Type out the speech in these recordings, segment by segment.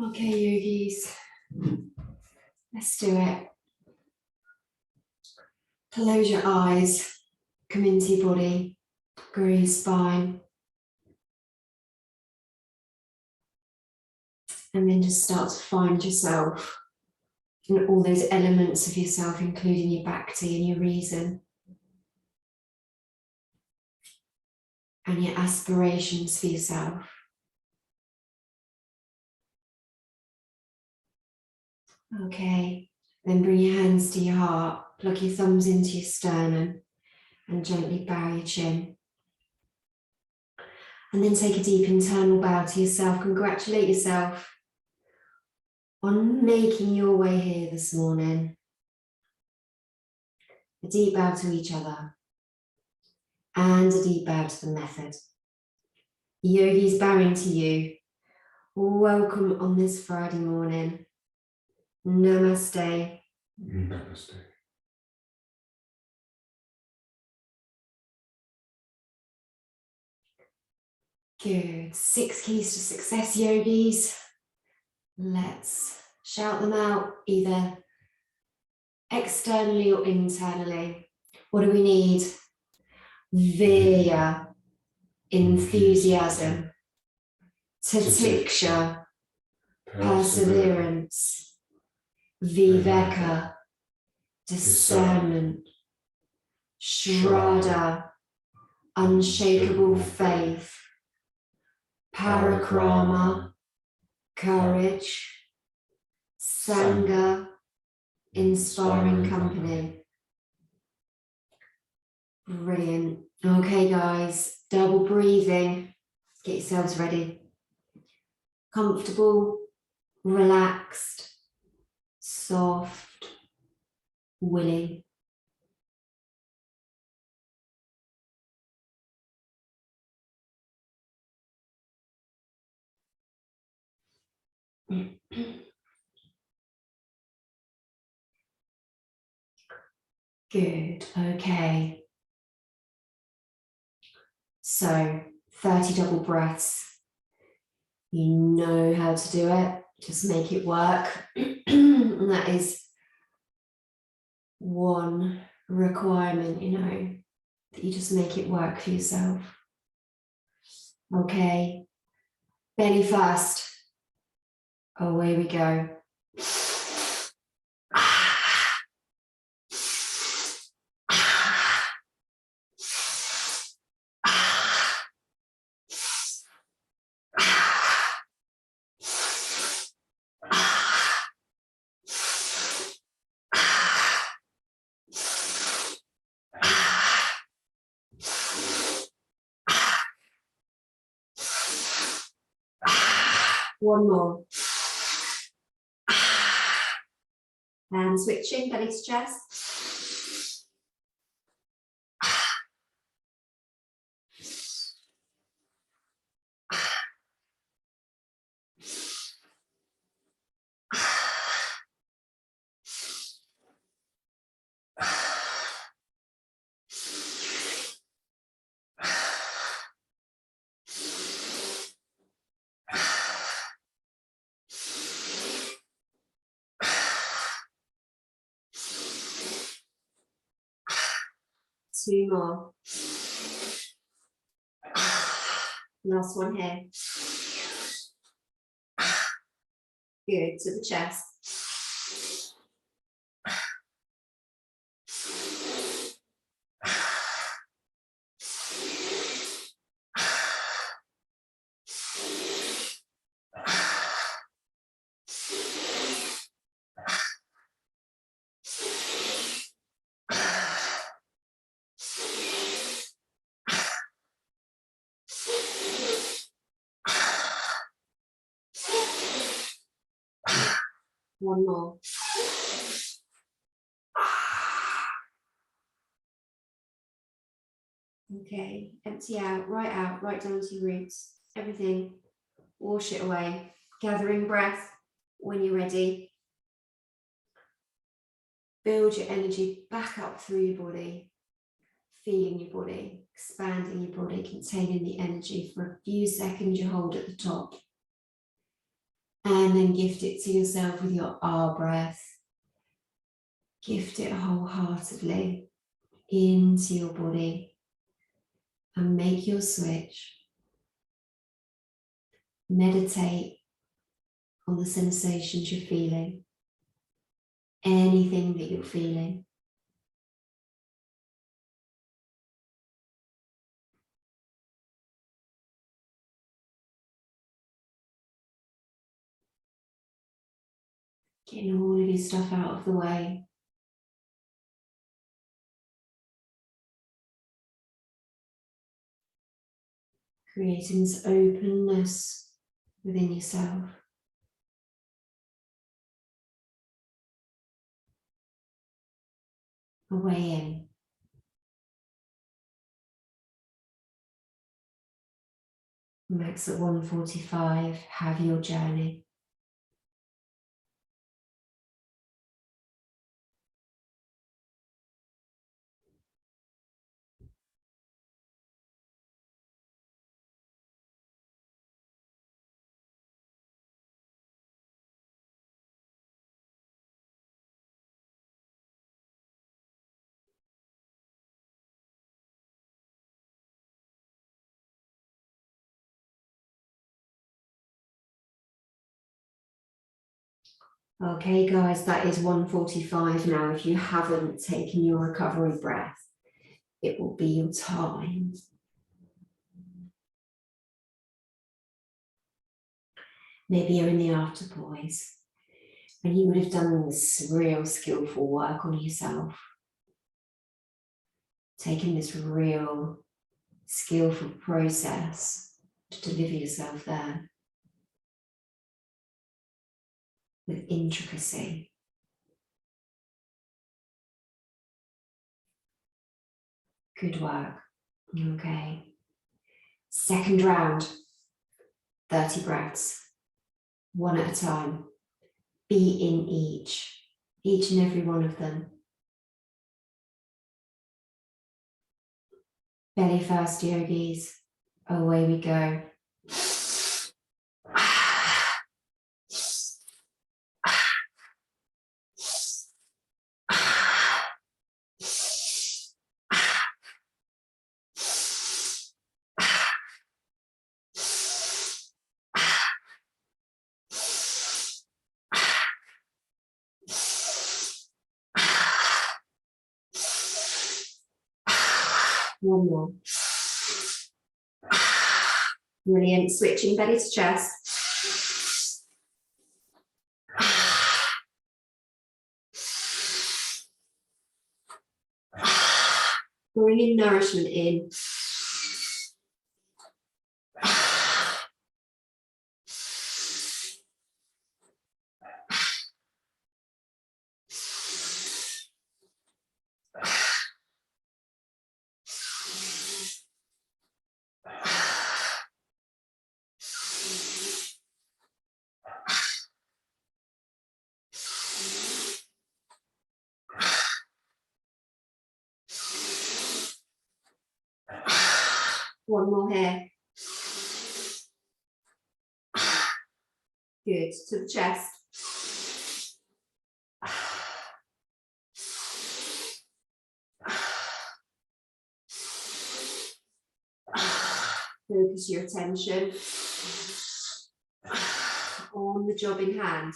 Okay, yogis, let's do it. Close your eyes, come into your body, grow your spine, and then just start to find yourself and all those elements of yourself, including your bhakti and your reason, and your aspirations for yourself. Okay, then bring your hands to your heart, plug your thumbs into your sternum, and gently bow your chin. And then take a deep internal bow to yourself. Congratulate yourself on making your way here this morning. A deep bow to each other and a deep bow to the method. Yogis bowing to you. Welcome on this Friday morning. Namaste. Namaste. Good. 6 keys to success, yogis. Let's shout them out either externally or internally. What do we need? Virya, enthusiasm. Tatiksha, perseverance. Viveka, discernment. Shraddha, unshakable faith. Parikrama, courage. Sangha, inspiring company. Brilliant. Okay, guys, double breathing. Get yourselves ready. Comfortable, relaxed, soft, willing. Good, okay. So 30 double breaths. You know how to do it, just make it work. And that is one requirement, you know, that you just make it work for yourself. Okay, belly first. Away we go. One more. And switching, belly to chest. Two more. Last one here. Good, to the chest. One more. Okay, empty out right down to your roots. Everything, wash it away. Gathering breath when you're ready. Build your energy back up through your body. Feeling your body, expanding your body, containing the energy for a few seconds. You hold at the top. And then gift it to yourself with your R breath. Gift it wholeheartedly into your body and make your switch. Meditate on the sensations you're feeling, anything that you're feeling. Getting all of your stuff out of the way. Creating this openness within yourself. A way in. Max at 1:45, have your journey. Okay guys, that is 1:45 now. If you haven't taken your recovery breath, it will be your time. Maybe you're in the after boys and you would have done this real skillful work on yourself. Taking this real skillful process to deliver yourself there with intricacy. Good work. Okay. Second round, 30 breaths, one at a time. Be in each and every one of them. Belly first, yogis. Away we go. One more. Brilliant. Switching belly to chest. Bringing nourishment in. One more here. Good. To the chest. Focus your attention on the job in hand.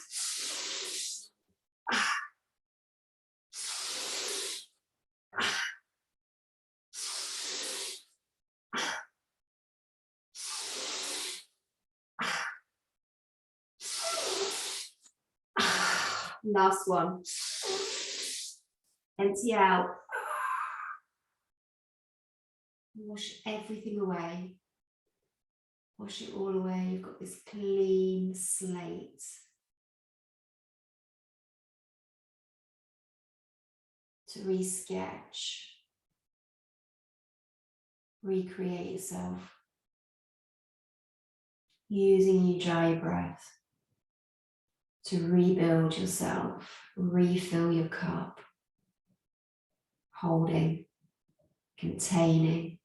Last one. Empty out. Wash everything away. Wash it all away. You've got this clean slate. To re-sketch. Recreate yourself. Using your Ujjayi breath to rebuild yourself, refill your cup, holding, containing.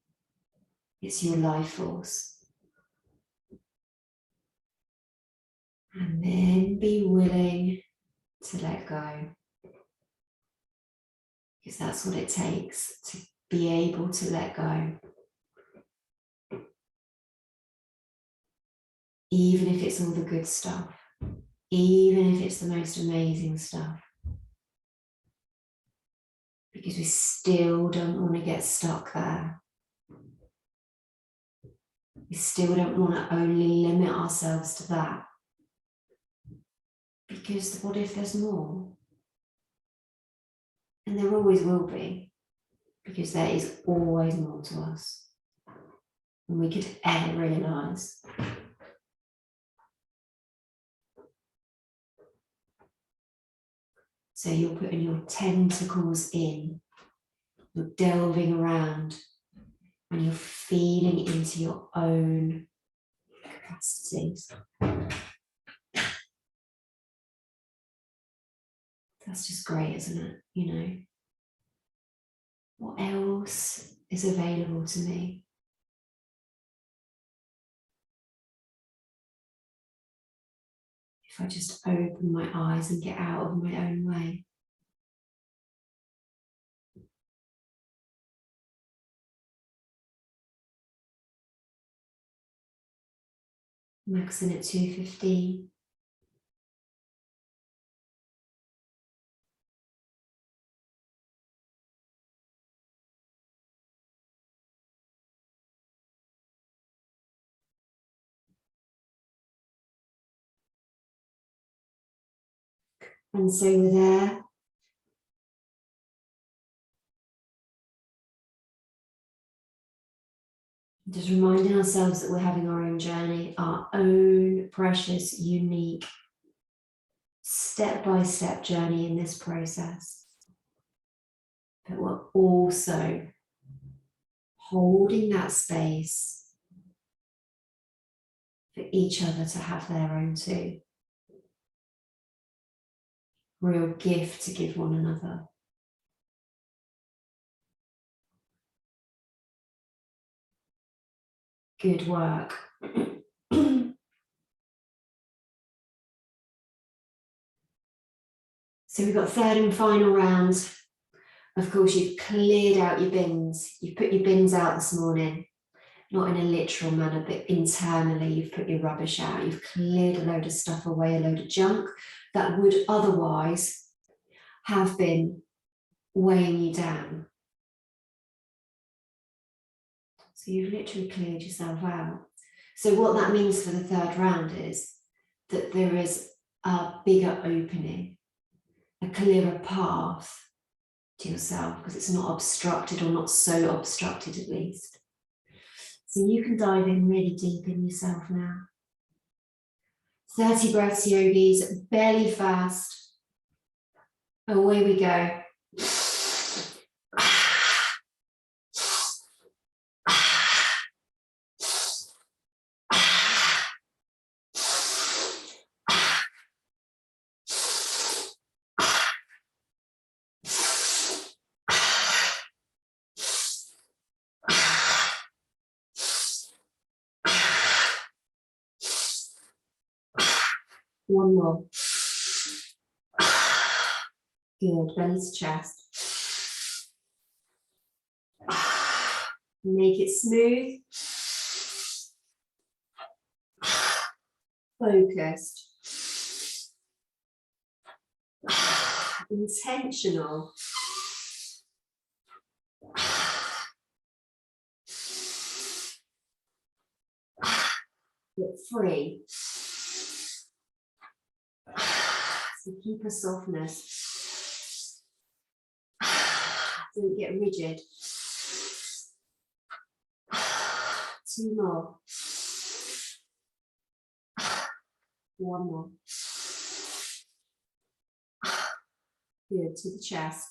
It's your life force. And then be willing to let go. Because that's what it takes to be able to let go. Even if it's all the good stuff. Even if it's the most amazing stuff. Because we still don't want to get stuck there. We still don't want to only limit ourselves to that. Because what if there's more? And there always will be. Because there is always more to us than we could ever realise. So you're putting your tentacles in, you're delving around, and you're feeling into your own capacities. That's just great, isn't it? You know, what else is available to me? If I just open my eyes and get out of my own way. Maxing at 2:15. And so we're there. Just reminding ourselves that we're having our own journey, our own precious, unique, step-by-step journey in this process. But we're also holding that space for each other to have their own too. Real gift to give one another. Good work. So we've got third and final round. Of course, you've cleared out your bins. You've put your bins out this morning, not in a literal manner, but internally you've put your rubbish out. You've cleared a load of stuff away, a load of junk that would otherwise have been weighing you down. So you've literally cleared yourself out. So what that means for the third round is that there is a bigger opening, a clearer path to yourself, because it's not obstructed, or not so obstructed at least. So you can dive in really deep in yourself now. 30 breaths, yogis, belly first. Away we go. One more. Good, belly to chest. Make it smooth. Focused. Intentional. But free. So keep a softness. Don't get rigid. 2 more. 1 more. Good, to the chest.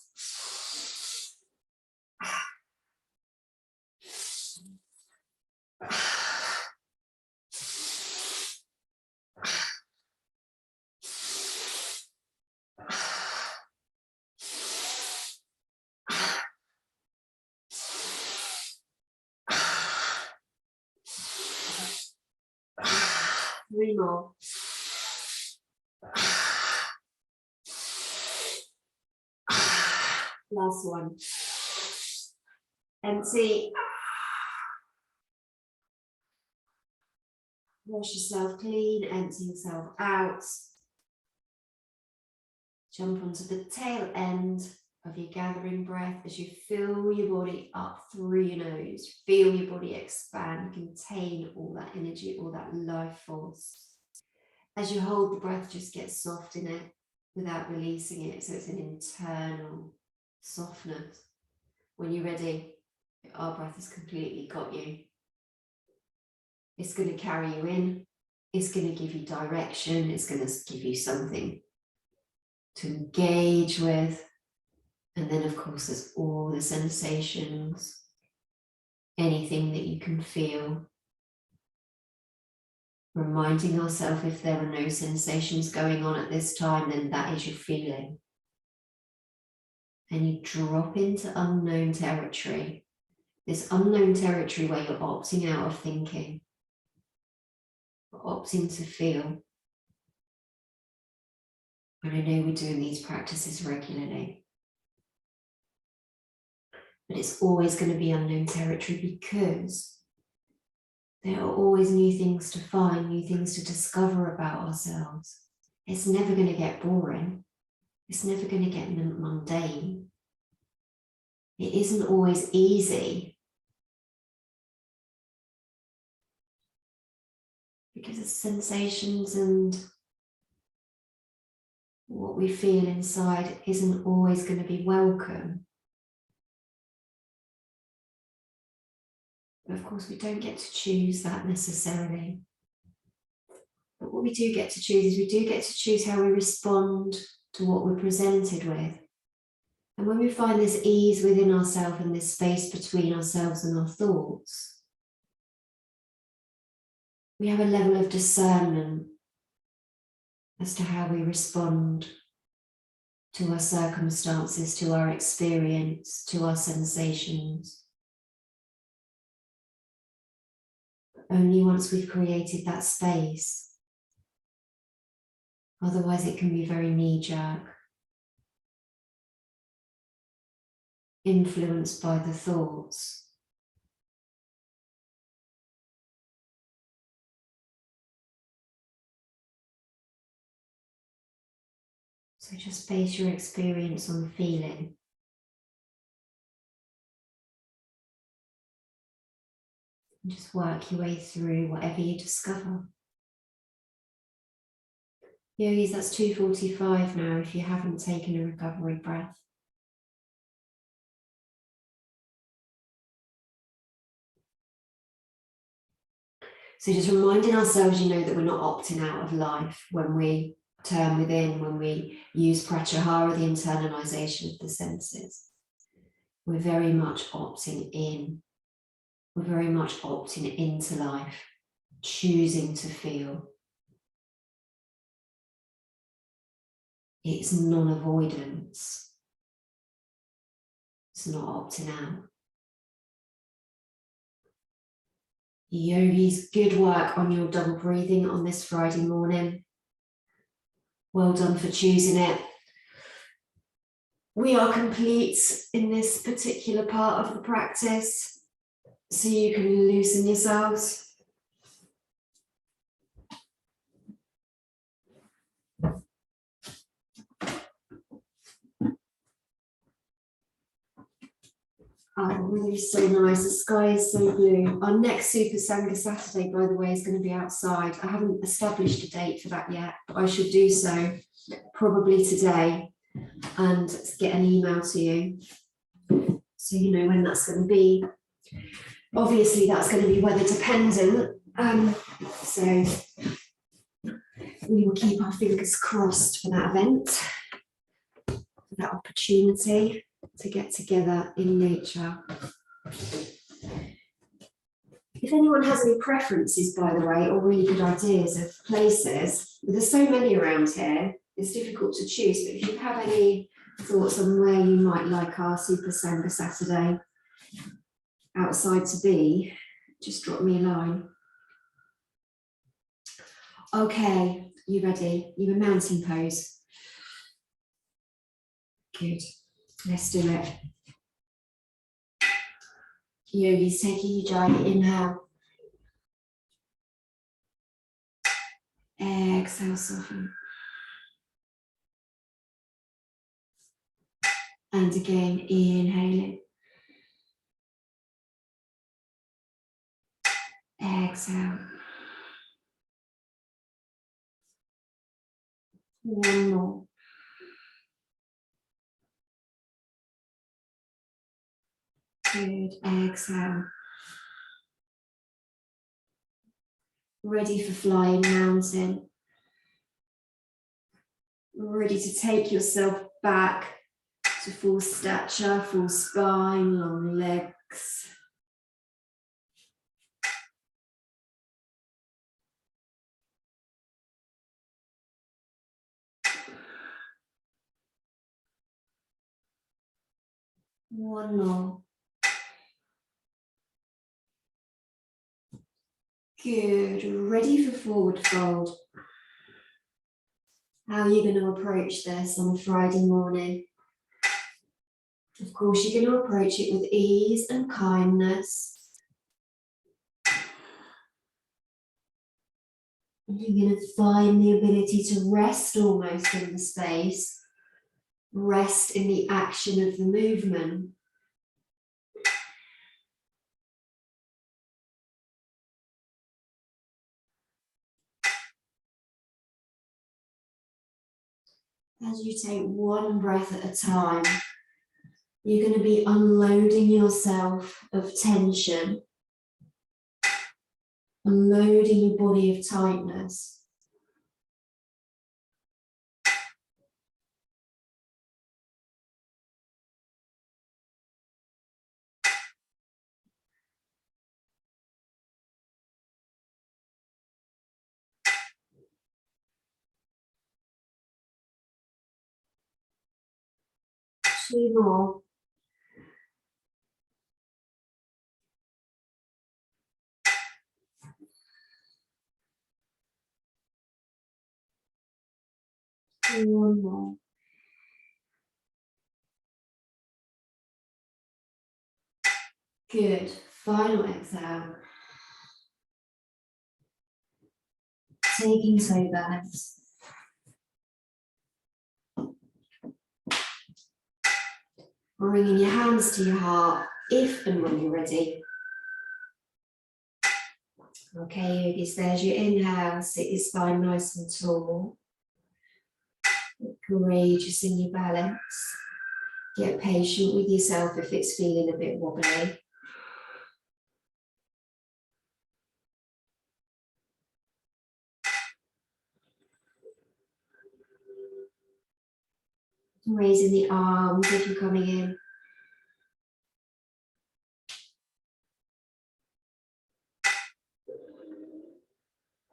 Three more. Last one. Empty. Wash yourself clean, empty yourself out. Jump onto the tail end of your gathering breath as you fill your body up through your nose. Feel your body expand, contain all that energy, all that life force. As you hold the breath, just get soft in it without releasing it. So it's an internal softness. When you're ready, our breath has completely got you. It's going to carry you in. It's going to give you direction. It's going to give you something to engage with. And then, of course, there's all the sensations, anything that you can feel. Reminding ourselves if there are no sensations going on at this time, then that is your feeling. And you drop into unknown territory. This unknown territory where you're opting out of thinking, opting to feel. And I know we're doing these practices regularly. But it's always going to be unknown territory because there are always new things to find, new things to discover about ourselves. It's never going to get boring. It's never going to get mundane. It isn't always easy. Because the sensations and what we feel inside isn't always going to be welcome. But of course, we don't get to choose that necessarily. But what we do get to choose is we do get to choose how we respond to what we're presented with. And when we find this ease within ourselves and this space between ourselves and our thoughts, we have a level of discernment as to how we respond to our circumstances, to our experience, to our sensations. Only once we've created that space. Otherwise, it can be very knee-jerk, influenced by the thoughts. So just base your experience on feeling. And just work your way through whatever you discover. Yogis, that's 2:45 now if you haven't taken a recovery breath. So just reminding ourselves, that we're not opting out of life when we turn within, when we use pratyahara, the internalization of the senses. We're very much opting in. We're very much opting into life, choosing to feel. It's non-avoidance. It's not opting out. Yogis, good work on your double breathing on this Friday morning. Well done for choosing it. We are complete in this particular part of the practice, so you can loosen yourselves. Oh, really so nice. The sky is so blue. Our next Super Sangha Saturday, by the way, is going to be outside. I haven't established a date for that yet, but I should do so probably today and get an email to you so you know when that's going to be. Obviously, that's going to be weather dependent. So we will keep our fingers crossed for that event, for that opportunity to get together in nature. If anyone has any preferences, by the way, or really good ideas of places, there's so many around here, it's difficult to choose, but if you have any thoughts on where you might like our Super Sangha Saturday outside to be, just drop me a line. Okay, you ready? You in mountain pose? Good. Let's do it. Yogis, taking your giant inhale. Exhale, soften. And again, inhaling. Exhale. One more. Good. Exhale. Ready for flying mountain. Ready to take yourself back to full stature, full spine, long legs. One more. Good. Ready for forward fold. How are you going to approach this on a Friday morning? Of course, you're going to approach it with ease and kindness. You're going to find the ability to rest almost in the space, rest in the action of the movement. As you take one breath at a time, you're going to be unloading yourself of tension, unloading your body of tightness. Two more. One more. Good. Final exhale. Taking toe balance. Bringing your hands to your heart if and when you're ready. Okay, yogis, there's your inhale. Sit your spine nice and tall. Courageous in your balance. Get patient with yourself if it's feeling a bit wobbly. Raising the arms if you're coming in.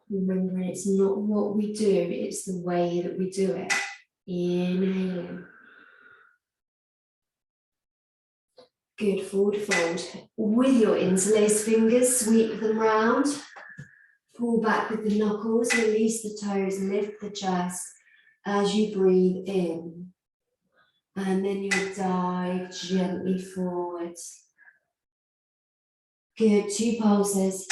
Remembering it's not what we do, it's the way that we do it. Inhaling. Good, forward fold. With your interlaced fingers, sweep them round. Pull back with the knuckles, release the toes, lift the chest as you breathe in. And then you'll dive gently forwards. Good, 2 pulses.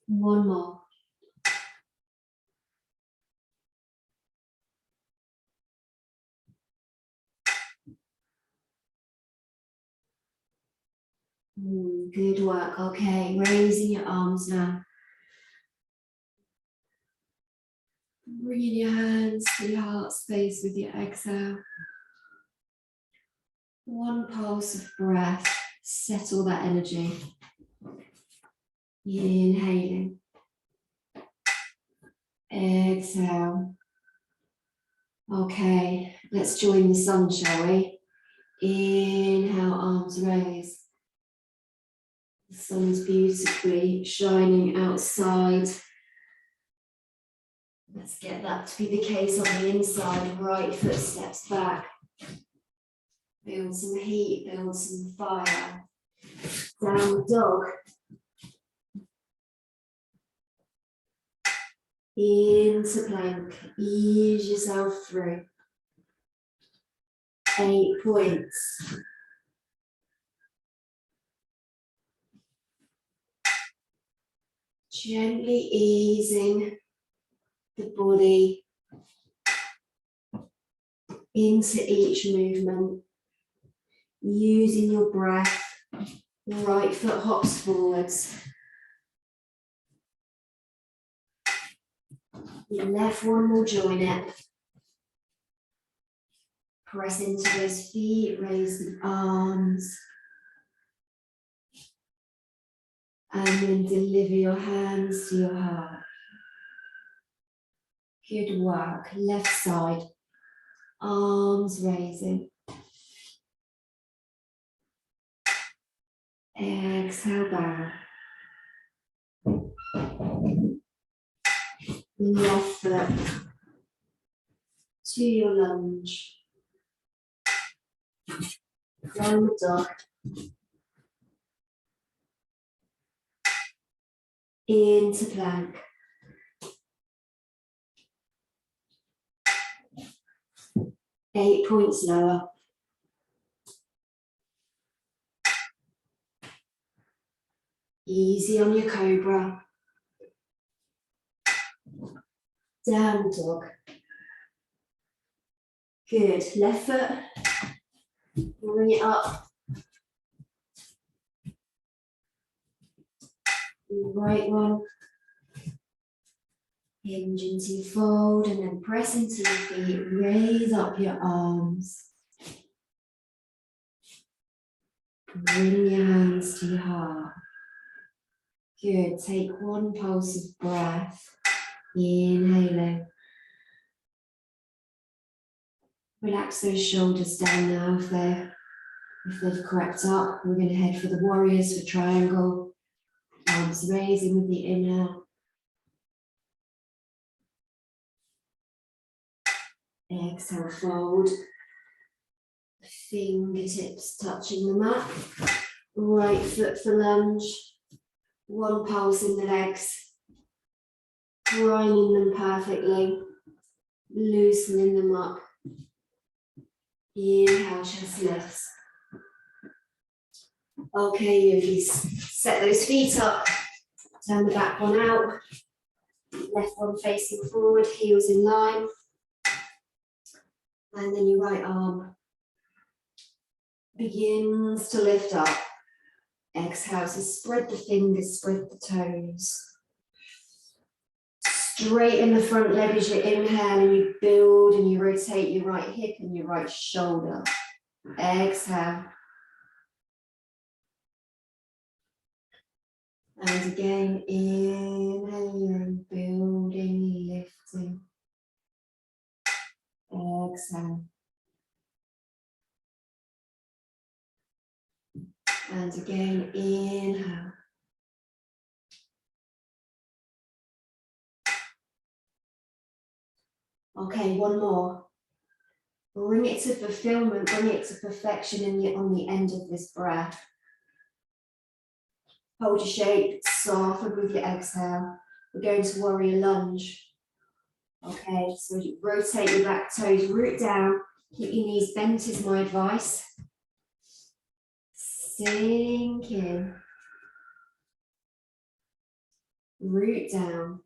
One more. Good work. Okay, raising your arms now. Bringing your hands to your heart space with your exhale. One pulse of breath. Settle that energy. Inhaling. Exhale. Okay, let's join the sun, shall we? Inhale, arms raised. The sun is beautifully shining outside. Let's get that to be the case on the inside. Right foot steps back. Build some heat, build some fire. Downward dog. into plank. Ease yourself through. 8 points. Gently easing the body into each movement, using your breath. Right foot hops forwards. Your left one will join it. Press into those feet, raise the arms. And then deliver your hands to your heart. Good work. Left side. Arms raising. Exhale, bow. Left foot to your lunge. Downward dog. Into plank. Eight points lower. Easy on your cobra. Downward dog. Good. Left foot. Bring it up. Right one. Hinge into your fold and then press into your feet. Raise up your arms. Bring your hands to your heart. Good. Take one pulse of breath. Inhaling. Relax those shoulders down now if they've crept up. We're going to head for the warriors for triangle. Arms raising with the inhale. Exhale, fold. Fingertips touching the mat. Right foot for lunge. One pulse in the legs. Priming them perfectly. Loosening them up. Inhale, chest lifts. Okay, yogis. Set those feet up. Turn the back one out. Left one facing forward, heels in line. And then your right arm begins to lift up. Exhale, so spread the fingers, spread the toes. Straighten the front leg as you inhale and you build and you rotate your right hip and your right shoulder. Exhale. And again, inhaling, building, lifting. Exhale. And again, inhale. Okay, one more. Bring it to fulfillment, bring it to perfection on the end of this breath. Hold your shape, soften with your exhale. We're going to warrior lunge. Okay, so you rotate your back toes, root down, keep your knees bent is my advice. Sink in. Root down.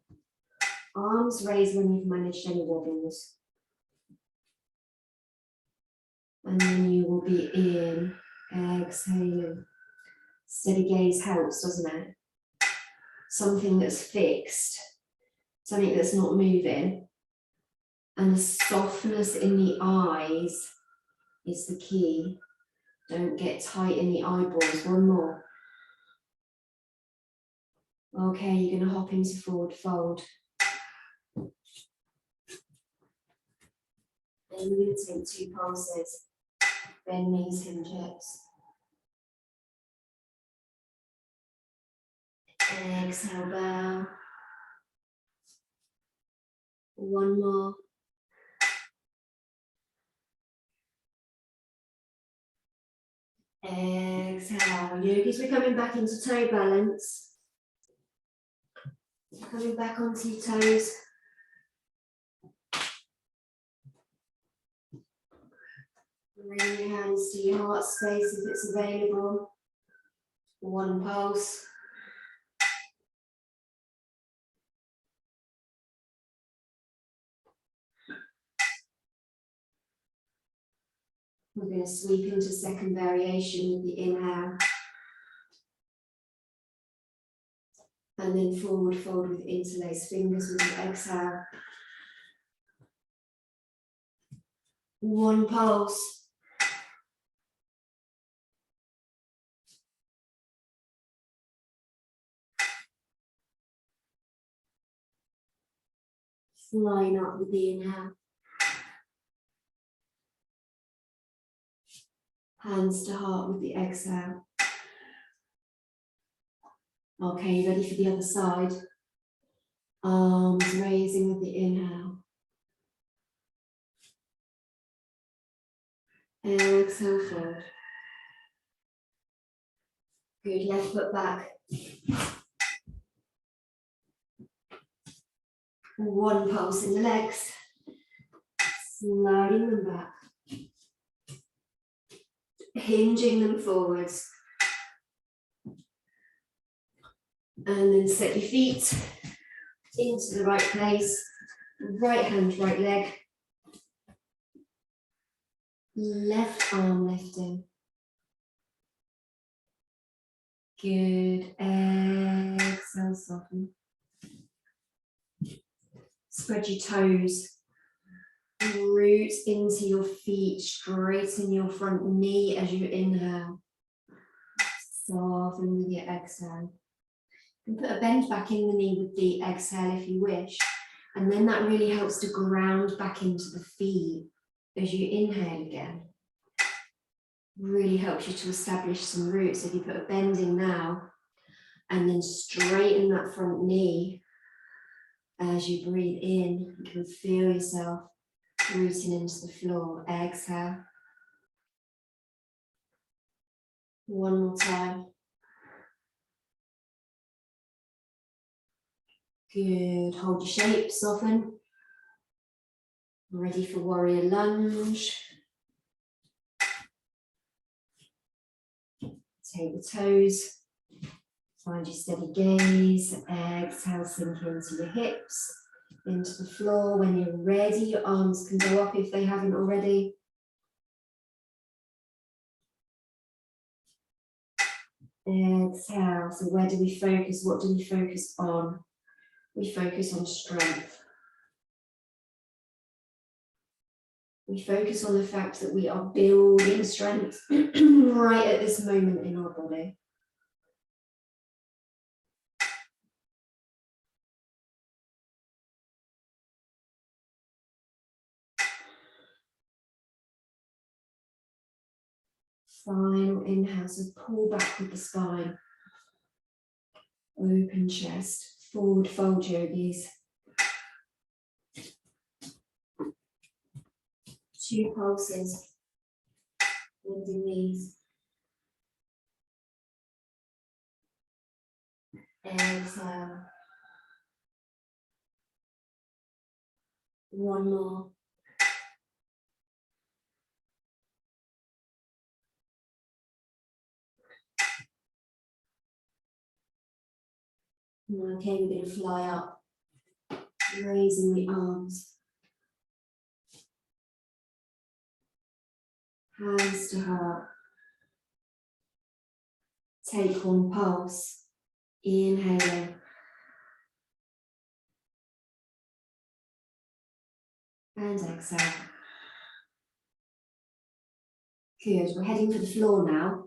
Arms raised when you've managed any wobbles. And then you will be in, exhaling. Steady gaze helps, doesn't it? Something that's fixed, something that's not moving. And the softness in the eyes is the key. Don't get tight in the eyeballs. One more. Okay, you're going to hop into forward fold. Then we're going to take 2 pulses. Bend knees, hinge hips. Exhale, bow. One more. Exhale. Yogis, we're coming back into toe balance. Coming back onto your toes. Bring your hands to your heart space if it's available. One pulse. We're going to sweep into second variation with the inhale. And then forward fold with interlaced fingers with the exhale. One pulse. Line up with the inhale. Hands to heart with the exhale. Okay, ready for the other side. Arms raising with the inhale. Exhale forward. Good, left foot back. One pulse in the legs. Sliding them back. Hinging them forwards. And then set your feet into the right place. Right hand, right leg. Left arm lifting. Good. Exhale, soften. Spread your toes. Root into your feet. Straighten your front knee as you inhale. Soften with your exhale. And put a bend back in the knee with the exhale if you wish. And then that really helps to ground back into the feet as you inhale again. Really helps you to establish some roots. If you put a bend in now and then straighten that front knee as you breathe in, you can feel yourself rooting into the floor. Exhale. One more time. Good. Hold your shape, soften. Ready for warrior lunge. Take the toes. Find your steady gaze. Exhale, sink into your hips, into the floor. When you're ready, your arms can go up if they haven't already. Exhale. So where do we focus? What do we focus on? We focus on strength. We focus on the fact that we are building strength right at this moment in our body. Final inhale, so pull back with the spine. Open chest, forward fold yogis. 2 pulses. Bending knees. Exhale. One more. Okay, we're going to fly up, raising the arms. Hands to heart. Take one pulse. Inhaling. And exhale. Good. We're heading to the floor now.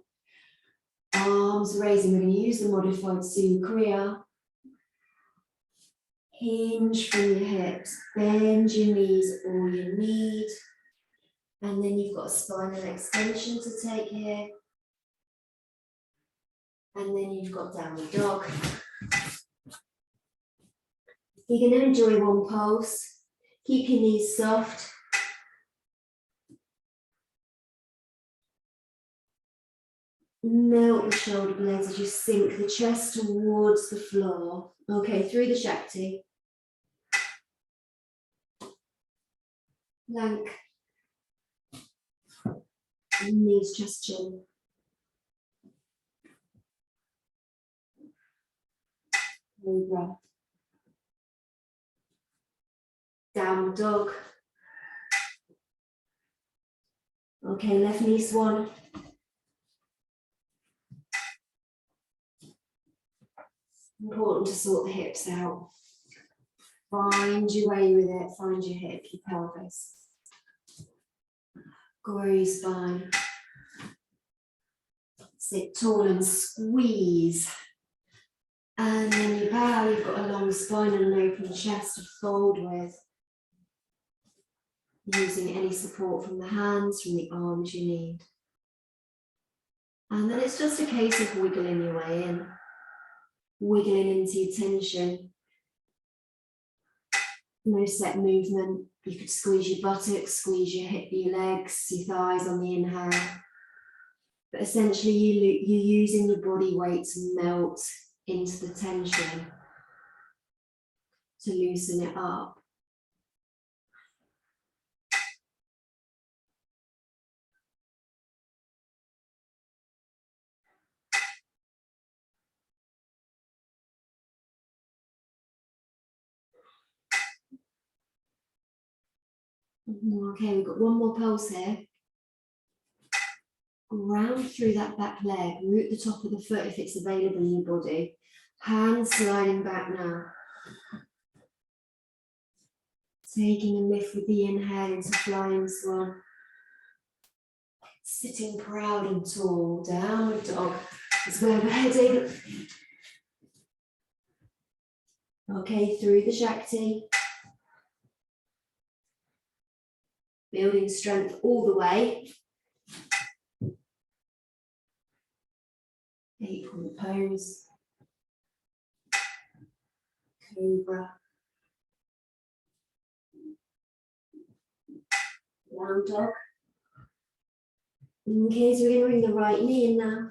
Arms raising. We're going to use the modified Shava Kriya. Hinge from your hips. Bend your knees all you need. And then you've got a spinal extension to take here. And then you've got downward dog. You're going to enjoy one pulse. Keep your knees soft. Melt the shoulder blades as you sink the chest towards the floor. Okay, through the Shakti. Plank. Knees, chest, chin. Cobra. Downward dog. Okay, left knee swan. Important to sort the hips out. Find your way with it. Find your hip, your pelvis. Grow your spine. Sit tall and squeeze. And then you bow, you've got a long spine and an open chest to fold with. Using any support from the hands, from the arms you need. And then it's just a case of wiggling your way in. Wiggling into your tension. No set movement. You could squeeze your buttocks, squeeze your hip, your legs, your thighs on the inhale. But essentially you're using your body weight to melt into the tension, to loosen it up. Okay, we've got one more pulse here. Ground through that back leg, root the top of the foot if it's available in your body. Hands sliding back now. Taking a lift with the inhale into flying swan. Sitting proud and tall, downward dog. It's where we're heading. Okay, through the Shakti. Building strength all the way. 8-point pose. Cobra. Down dog. Okay, so we're going to bring the right knee in now.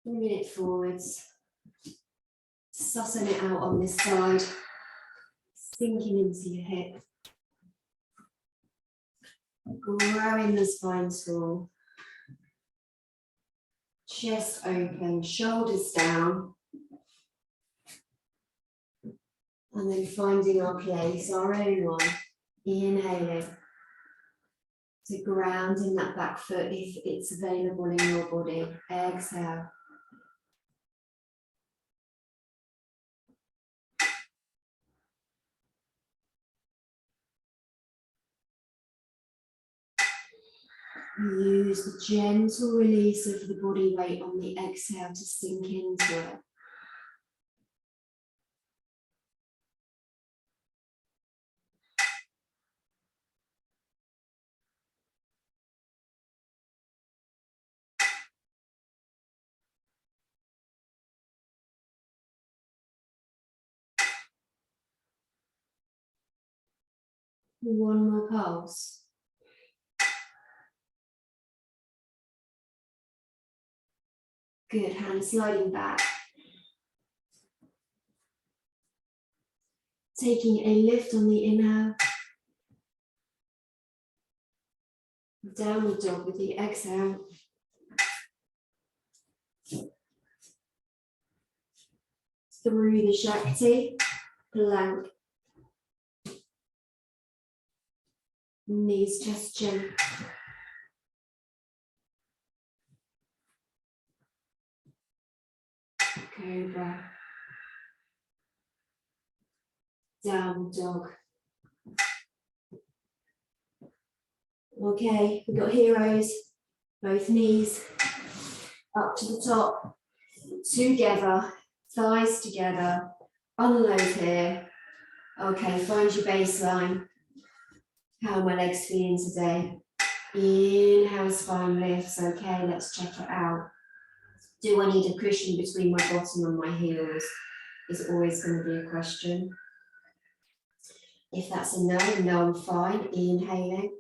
Bringing it forwards. Sussing it out on this side. Sinking into your hip. Growing the spine tall. Chest open, shoulders down. And then finding our place, our own one. Inhaling. To ground in that back foot if it's available in your body. Exhale. Use the gentle release of the body weight on the exhale to sink into it. One more pulse. Good, hands sliding back. Taking a lift on the inhale. Downward dog with the exhale. Through the Shakti, plank. Knees, chest, chin. Cobra. Downward dog. Okay, we've got heroes. Both knees up to the top. Together. Thighs together. Unload here. Okay, find your baseline. How are my legs feeling today? Inhale, spine lifts. Okay, let's check it out. Do I need a cushion between my bottom and my heels? Is always going to be a question. If that's a no, no, I'm fine. Inhaling.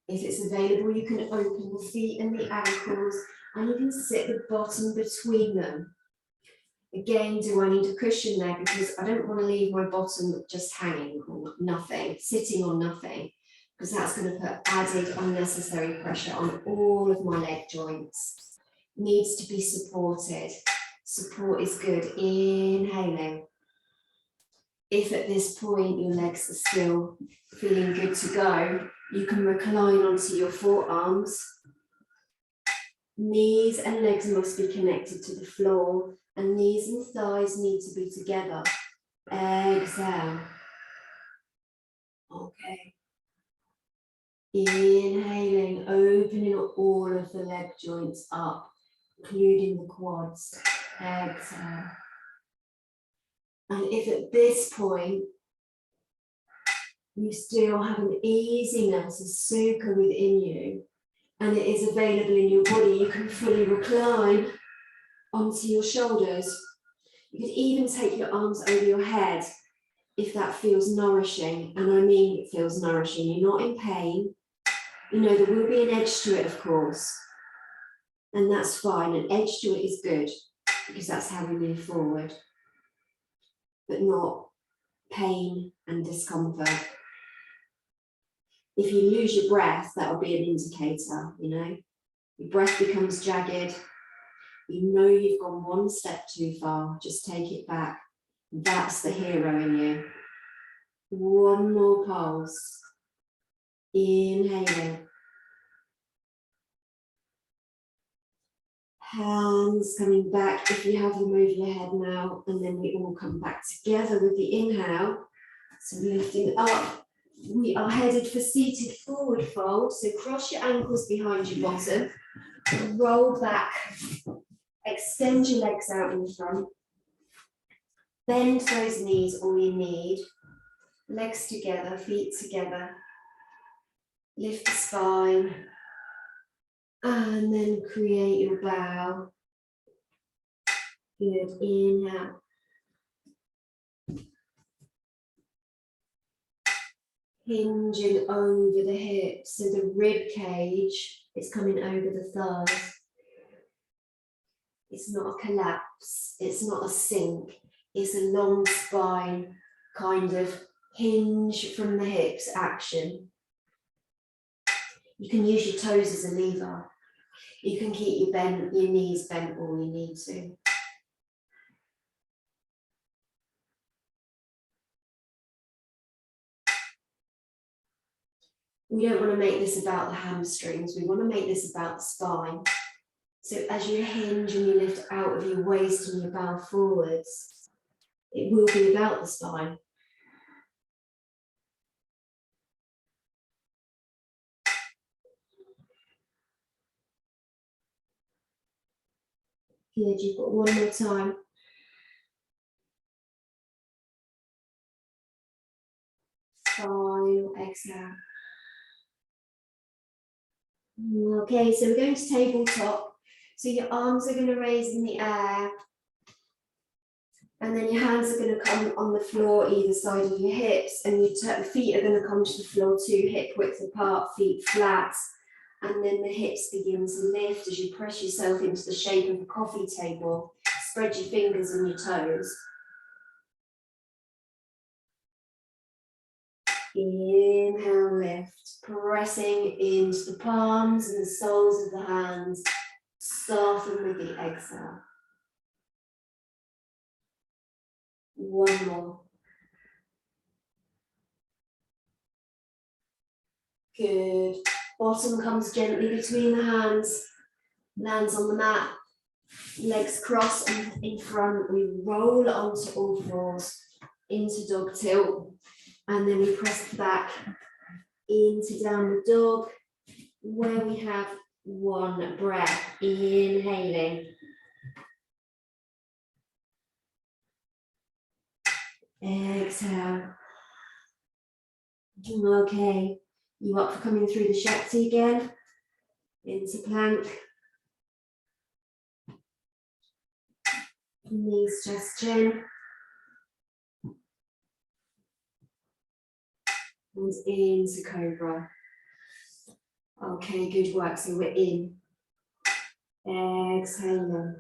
If it's available, you can open the feet and the ankles, and you can sit the bottom between them. Again, do I need a cushion there? Because I don't want to leave my bottom just hanging on nothing, sitting on nothing. because that's going to put added unnecessary pressure on all of my leg joints. Needs to be supported. Support is good. Inhaling. If at this point your legs are still feeling good to go, you can recline onto your forearms. Knees and legs must be connected to the floor, and knees and thighs need to be together. Exhale. Okay. Inhaling, opening all of the leg joints up, including the quads. Exhale. And if at this point you still have an easiness, a sukha within you, and it is available in your body, you can fully recline onto your shoulders. You could even take your arms over your head if that feels nourishing, and I mean it feels nourishing. You're not in pain. You know, there will be an edge to it, of course, and that's fine. An edge to it is good because that's how we move forward, but not pain and discomfort. If you lose your breath, that will be an indicator, you know. Your breath becomes jagged. You know you've gone one step too far. Just take it back. That's the hero in you. One more pulse. Inhaling. Hands coming back if you have them over your head now, and then we all come back together with the inhale. So lifting up. We are headed for seated forward fold. So cross your ankles behind your bottom. Roll back. Extend your legs out in front. Bend those knees all you need. Legs together, feet together. Lift the spine. And then create your bow. Good. Inhale. Hinging over the hips, so the rib cage is coming over the thighs. It's not a collapse, it's not a sink, it's a long spine kind of hinge from the hips action. You can use your toes as a lever. You can keep your knees bent all you need to. We don't want to make this about the hamstrings, we want to make this about the spine. So as you hinge and you lift out of your waist and you bow forwards, it will be about the spine. Good, you've got one more time. Final exhale. Okay, so we're going to tabletop. So your arms are going to raise in the air. And then your hands are going to come on the floor either side of your hips. And your feet are going to come to the floor too, hip width apart, feet flat. And then the hips begin to lift as you press yourself into the shape of a coffee table. Spread your fingers and your toes. Inhale, lift, pressing into the palms and the soles of the hands. Soften with the exhale. One more. Good. Bottom comes gently between the hands, lands on the mat, legs cross in front. We roll onto all fours, into dog tilt, and then we press back into downward dog, where we have one breath. Inhaling. Exhale. Okay, you up for coming through the Shakti again? Into plank. Knees just chin. And into Cobra. Okay, good work. So we're in. Exhaling.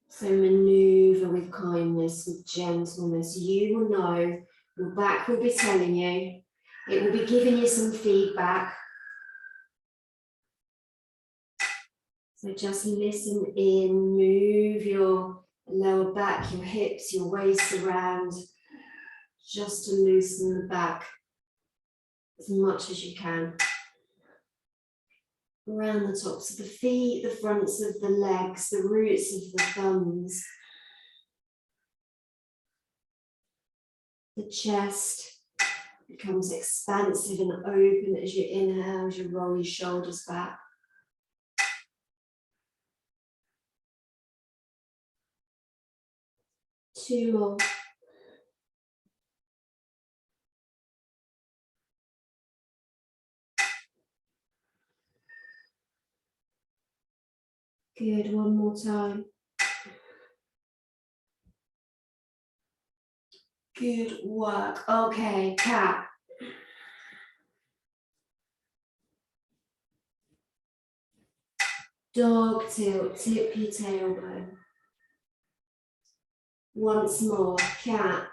So maneuver with kindness, with gentleness. You will know Your back will be telling you. It will be giving you some feedback. So just listen in, move your lower back, your hips, your waist around, just to loosen the back as much as you can. Around the tops of the feet, the fronts of the legs, the roots of the thumbs. The chest becomes expansive and open as you inhale, as you roll your shoulders back. Two more. Good, one more time. Good work. Okay, cat. Dog tilt, tip your tailbone. Once more, cat.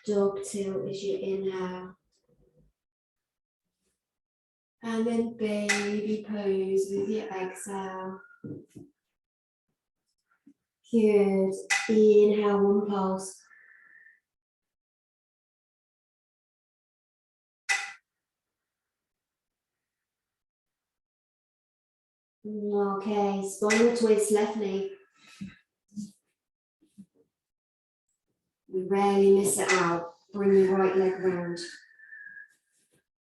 Dog tilt as you inhale. And then baby pose with your exhale. Good. Inhale, one pulse. Okay, spinal twist, left knee. We rarely miss it out. Bring your right leg round.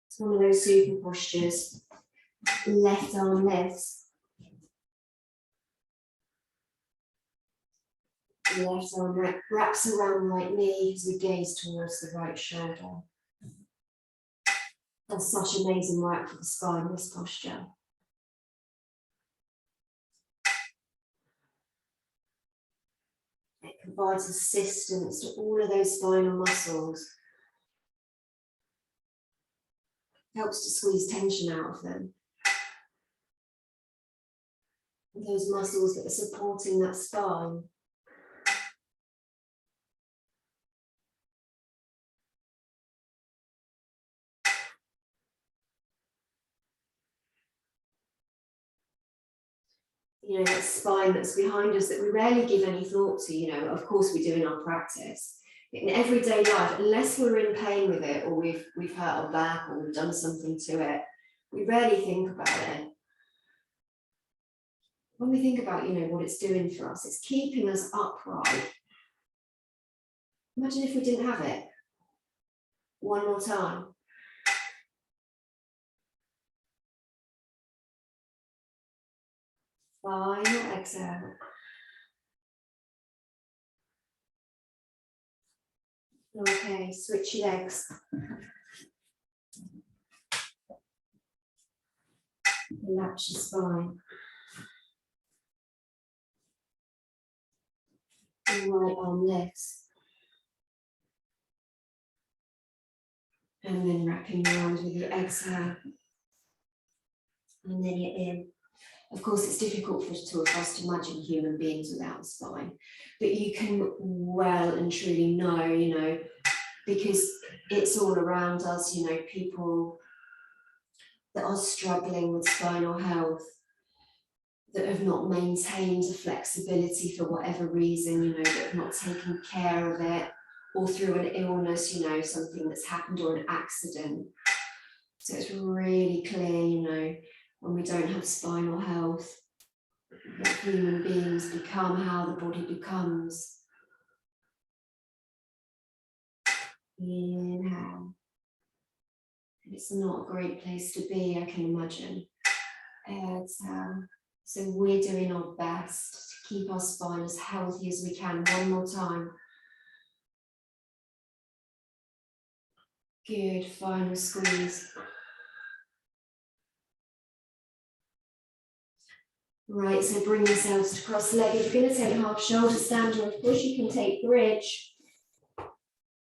It's one of those super postures. Left arm lifts. Left arm wraps around right knee as we gaze towards the right shoulder. That's such amazing work for the spine, this posture. It provides assistance to all of those spinal muscles. Helps to squeeze tension out of them. And those muscles that are supporting that spine. You know, that spine that's behind us that we rarely give any thought to, you know, of course we do in our practice. In everyday life, unless we're in pain with it or we've hurt our back or we've done something to it, we rarely think about it. When we think about, you know, what it's doing for us, it's keeping us upright. Imagine if we didn't have it. One more time. Final exhale. Okay, switch your legs. Relax your spine. Your right arm lifts. And then wrapping around with your exhale. And then you're in. Of course, it's difficult for us to imagine human beings without a spine, but you can well and truly know, you know, because it's all around us, you know, people that are struggling with spinal health, that have not maintained a flexibility for whatever reason, you know, that have not taken care of it, or through an illness, you know, something that's happened or an accident. So it's really clear, you know, when we don't have spinal health, what human beings become, how the body becomes. Inhale. It's not a great place to be, I can imagine. Exhale. So we're doing our best to keep our spine as healthy as we can. One more time. Good, final squeeze. Right, so bring yourselves to cross-legged. You're going to take half shoulder stand, or of course you can take bridge.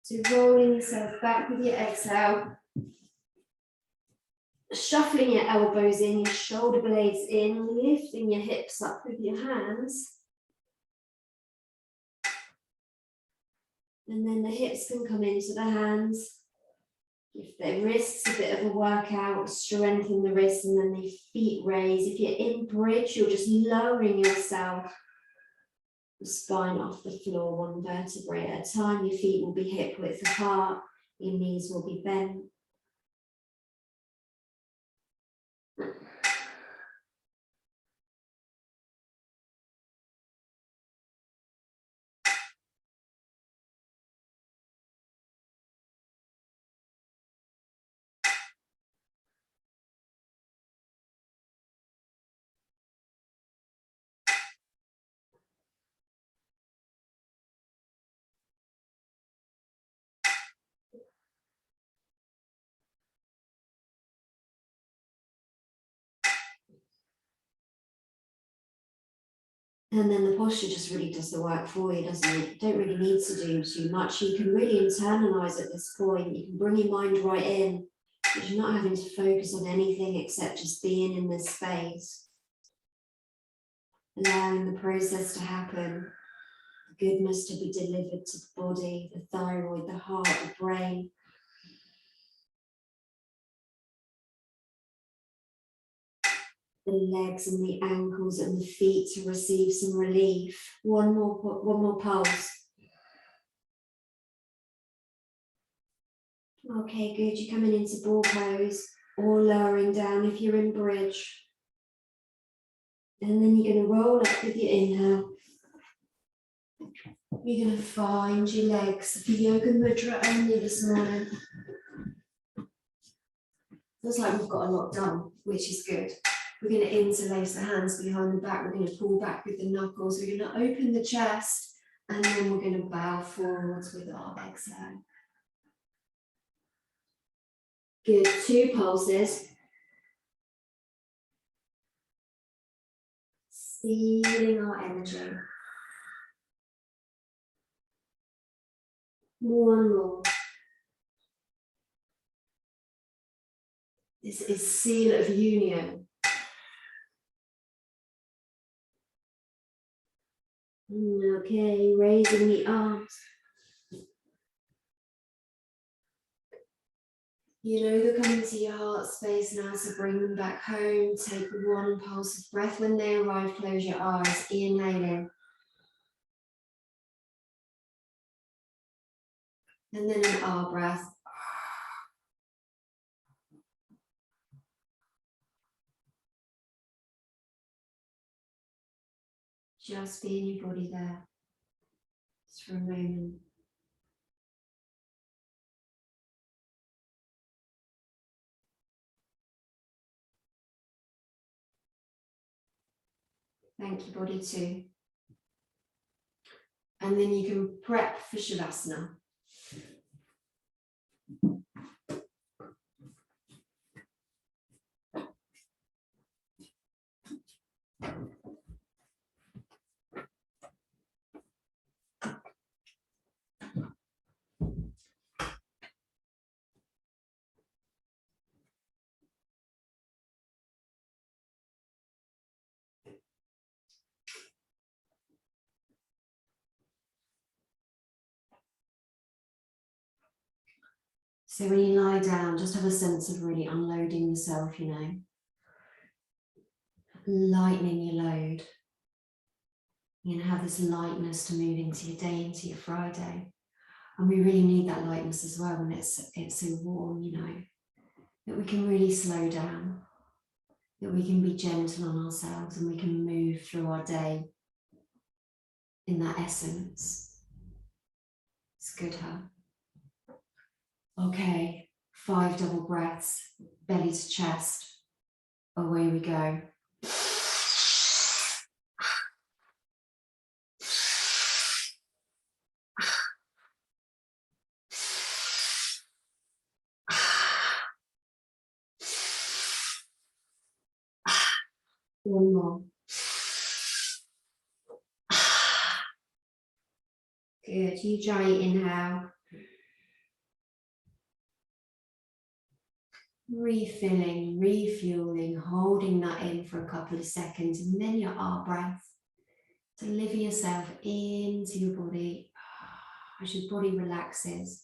So rolling yourself back with your exhale. Shuffling your elbows in, your shoulder blades in, lifting your hips up with your hands. And then the hips can come into the hands. Give the wrists a bit of a workout, strengthen the wrists, and then the feet raise. If you're in bridge, you're just lowering yourself, the spine off the floor, one vertebrae at a time. Your feet will be hip width apart, your knees will be bent. And then the posture just really does the work for you, doesn't it? You don't really need to do too much. You can really internalize at this point. You can bring your mind right in, but you're not having to focus on anything except just being in this space. Allowing the process to happen, the goodness to be delivered to the body, the thyroid, the heart, the brain. The legs and the ankles and the feet to receive some relief. One more pulse. Okay, good. You're coming into ball pose or lowering down if you're in bridge. And then you're going to roll up with your inhale. You're going to find your legs for yoga mudra only this morning. Looks like we've got a lot done, which is good. We're going to interlace the hands behind the back. We're going to pull back with the knuckles. We're going to open the chest, and then we're going to bow forwards with our exhale. Good. 2 pulses. Sealing our energy. 1 more. This is seal of union. Okay, raising the arms. You know they're coming to your heart space now, so bring them back home. Take 1 pulse of breath. When they arrive, close your eyes. Inhale in. And then an R breath. Just be in your body there. Just for a moment. Thank you, body too. And then you can prep for Shavasana. So when you lie down, just have a sense of really unloading yourself, you know. Lightening your load. You're going to have this lightness to move into your day, into your Friday. And we really need that lightness as well when it's so warm, you know. That we can really slow down. That we can be gentle on ourselves and we can move through our day in that essence. It's good, huh? Okay, 5 double breaths, belly to chest. Away we go. One more. Good, you try inhale. Refilling, refueling, holding that in for a couple of seconds, and then your R breath. Deliver yourself into your body. As your body relaxes,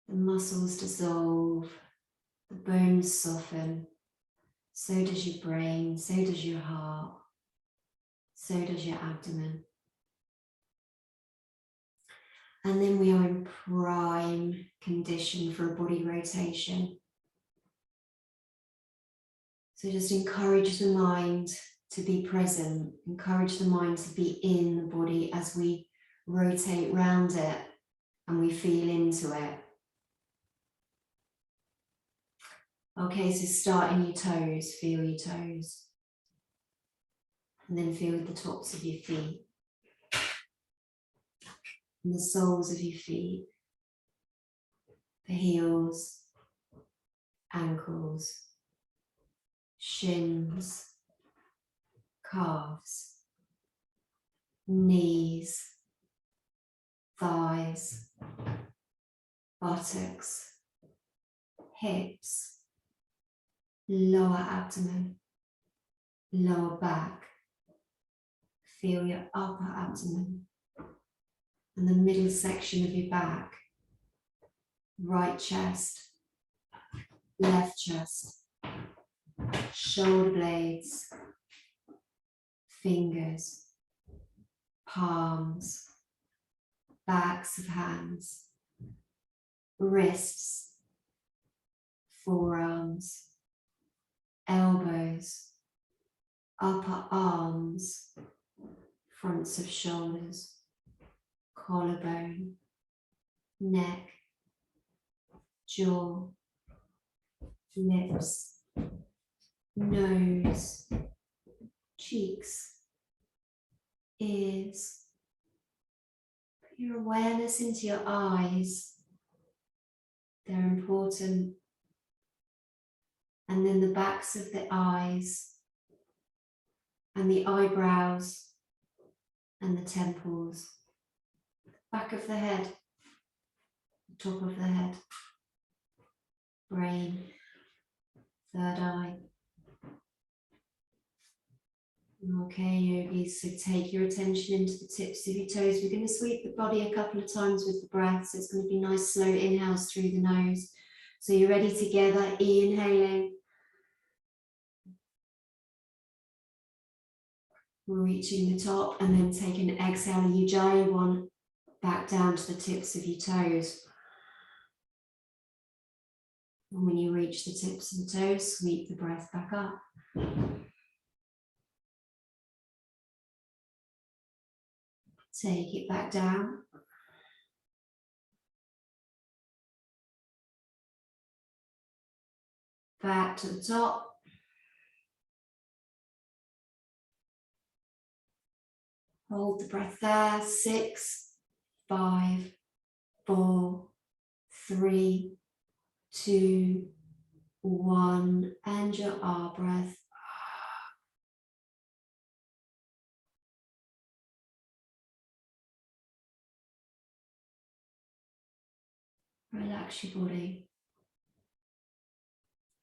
the muscles dissolve, the bones soften, so does your brain, so does your heart, so does your abdomen. And then we are in prime condition for a body rotation. So just encourage the mind to be present, encourage the mind to be in the body as we rotate round it and we feel into it. Okay, so start in your toes, feel your toes. And then feel the tops of your feet. And the soles of your feet. The heels, ankles, shins, calves, knees, thighs, buttocks, hips, lower abdomen, lower back. Feel your upper abdomen and the middle section of your back, right chest, left chest, shoulder blades, fingers, palms, backs of hands, wrists, forearms, elbows, upper arms, fronts of shoulders, collarbone, neck, jaw, lips, nose, cheeks, ears. Put your awareness into your eyes. They're important. And then the backs of the eyes and the eyebrows and the temples, back of the head, top of the head, brain, third eye. Okay, yogis, so take your attention into the tips of your toes. We're going to sweep the body a couple of times with the breath, so it's going to be nice slow inhales through the nose. So you're ready together, inhaling. Reaching the top and then take an exhale, a Ujjayi one, back down to the tips of your toes. And when you reach the tips of the toes, sweep the breath back up. Take it back down. Back to the top. Hold the breath there. 6, 5, 4, 3, 2, 1. And your R breath. Relax your body.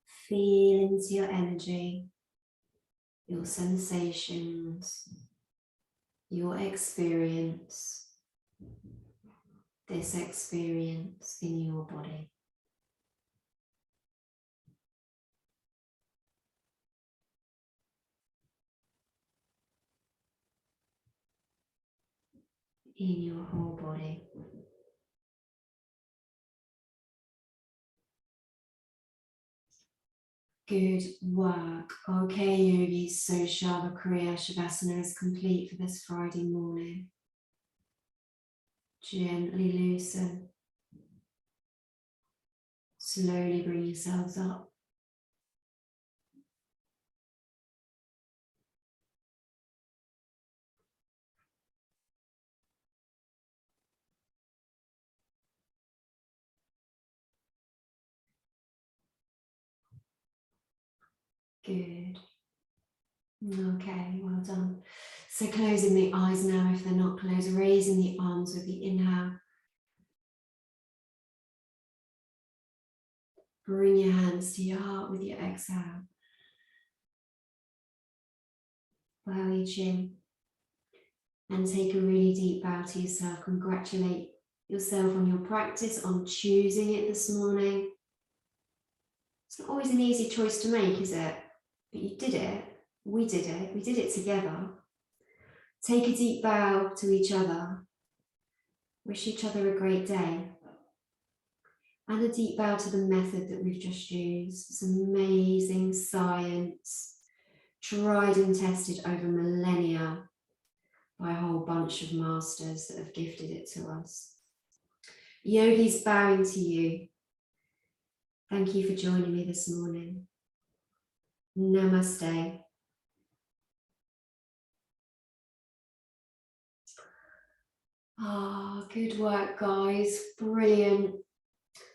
Feel into your energy, your sensations, your experience, this experience in your body. In your whole body. Good work. Okay, yogis, so Shava Kriya, Shavasana is complete for this Friday morning. Gently loosen. Slowly bring yourselves up. Good. Okay, well done. So closing the eyes now if they're not closed, raising the arms with the inhale. Bring your hands to your heart with your exhale. Bow your chin and take a really deep bow to yourself. Congratulate yourself on your practice, on choosing it this morning. It's not always an easy choice to make, is it? But you did it. We did it together. Take a deep bow to each other. Wish each other a great day. And a deep bow to the method that we've just used. It's amazing science, tried and tested over millennia by a whole bunch of masters that have gifted it to us. Yogis, bowing to you. Thank you for joining me this morning. Namaste. Ah, good work, guys. Brilliant.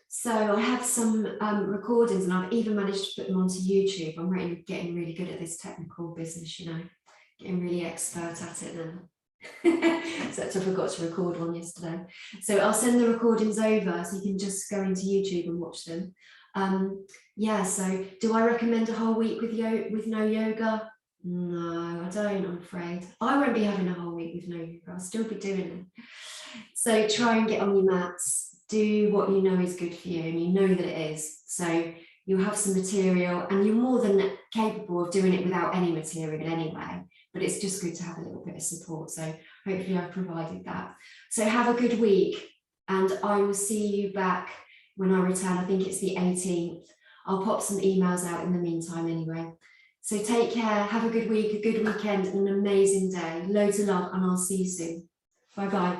So I have some recordings, and I've even managed to put them onto YouTube. I'm really getting really good at this technical business, you know, getting really expert at it now. Except I forgot to record one yesterday. So I'll send the recordings over so you can just go into YouTube and watch them. Yeah, so do I recommend a whole week with no yoga? No, I don't, I'm afraid. I won't be having a whole week with no yoga. I'll still be doing it. So try and get on your mats. Do what you know is good for you, and you know that it is. So you'll have some material, and you're more than capable of doing it without any material anyway. But it's just good to have a little bit of support. So hopefully I've provided that. So have a good week, and I will see you back when I return. I think it's the 18th. I'll pop some emails out in the meantime anyway. So take care, have a good week, a good weekend, and an amazing day. Loads of love, and I'll see you soon. Bye-bye.